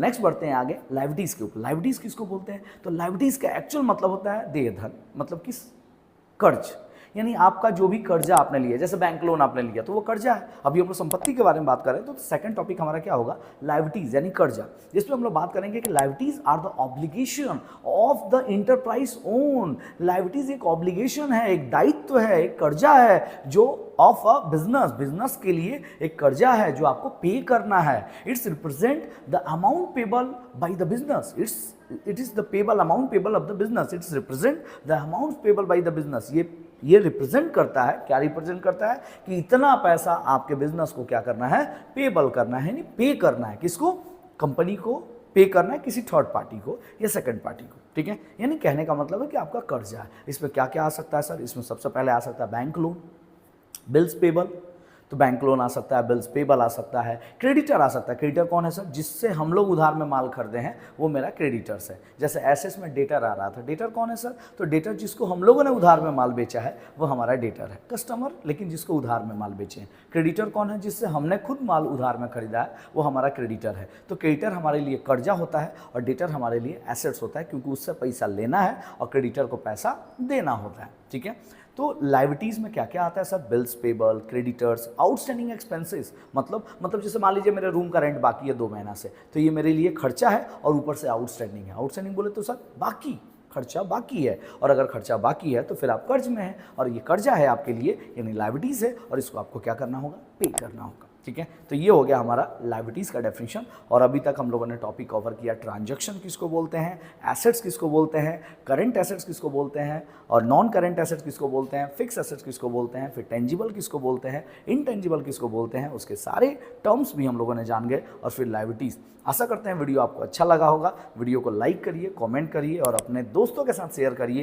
Next बढ़ते हैं आगे लायबिलिटीज़ के ऊपर। लायबिलिटीज़ किसको बोलते हैं? तो लायबिलिटीज़ का एक्चुअल मतलब होता है देय धन, मतलब किस कर्ज, यानी आपका जो भी कर्जा आपने लिया, जैसे बैंक लोन आपने लिया तो वो कर्जा है। अभी हम लोग संपत्ति के बारे में बात करें तो सेकंड टॉपिक हमारा क्या होगा? लायबिलिटीज यानी कर्जा, जिसमें हम लोग बात करेंगे कि liabilities are the obligation of the enterprise own. Liabilities एक ऑब्लिगेशन है, एक दायित्व है, एक कर्जा है जो ऑफ अ बिजनेस, बिजनेस के लिए एक कर्जा है जो आपको पे करना है। It's represent the amount payable by the business, it is the payable amount payable of the business, it's represent the amount payable by the business. ये रिप्रेजेंट करता है, क्या रिप्रेजेंट करता है कि इतना पैसा आपके बिजनेस को क्या करना है? पेबल करना है, यानी पे करना है। किसको? कंपनी को पे करना है, किसी थर्ड पार्टी को या सेकंड पार्टी को, ठीक है। यानी कहने का मतलब है कि आपका कर्जा है। इसमें क्या क्या आ सकता है सर? इसमें सबसे पहले आ सकता है बैंक लोन, बिल्स पेबल, तो बैंक लोन आ सकता है, बिल्स पेबल आ सकता है, क्रेडिटर आ सकता है। क्रेडिटर कौन है सर? जिससे हम लोग उधार में माल खरीदे हैं वो मेरा क्रेडिटर्स है। जैसे एसेट्स में डेटर आ रहा था, डेटर कौन है सर? तो डेटर जिसको हम लोगों ने उधार में माल बेचा है वो हमारा डेटर है। कस्टमर लेकिन जिसको उधार में माल बेचे हैं। क्रेडिटर कौन है? जिससे हमने खुद माल उधार में खरीदा है वो हमारा क्रेडिटर है। तो क्रेडिटर हमारे लिए कर्जा होता है और डेटर हमारे लिए एसेट्स होता है, क्योंकि उससे पैसा लेना है और क्रेडिटर को पैसा देना होता है, ठीक है। तो लायबिलिटीज में क्या क्या आता है sir? Bills payable, creditors, outstanding expenses, मतलब जैसे मान लीजिए मेरे रूम का रेंट बाकी है 2 महीना से, तो ये मेरे लिए खर्चा है और ऊपर से आउटस्टैंडिंग है। आउटस्टैंडिंग बोले तो सर बाकी, खर्चा बाकी है, और अगर खर्चा बाकी है तो फिर आप कर्ज में हैं और ये कर्जा है आपके लिए, यानी लायबिलिटीज है और इसको आपको क्या करना होगा? पे करना होगा, ठीक है। तो ये हो गया हमारा लायबिलिटीज का डेफिनेशन। और अभी तक हम लोगों ने टॉपिक कवर किया ट्रांजैक्शन किसको बोलते हैं, एसेट्स किसको बोलते हैं, करंट एसेट्स किसको बोलते हैं, और नॉन करंट एसेट्स किसको बोलते हैं, फिक्स एसेट्स किसको बोलते हैं, फिर टेंजिबल किसको बोलते हैं, इनटेंजिबल किसको बोलते हैं, उसके सारे टर्म्स भी हम लोगों ने जान गए। और फिर लायबिलिटीज। आशा करते हैं वीडियो आपको अच्छा लगा होगा। वीडियो को लाइक करिए, कमेंट करिए और अपने दोस्तों के साथ शेयर करिए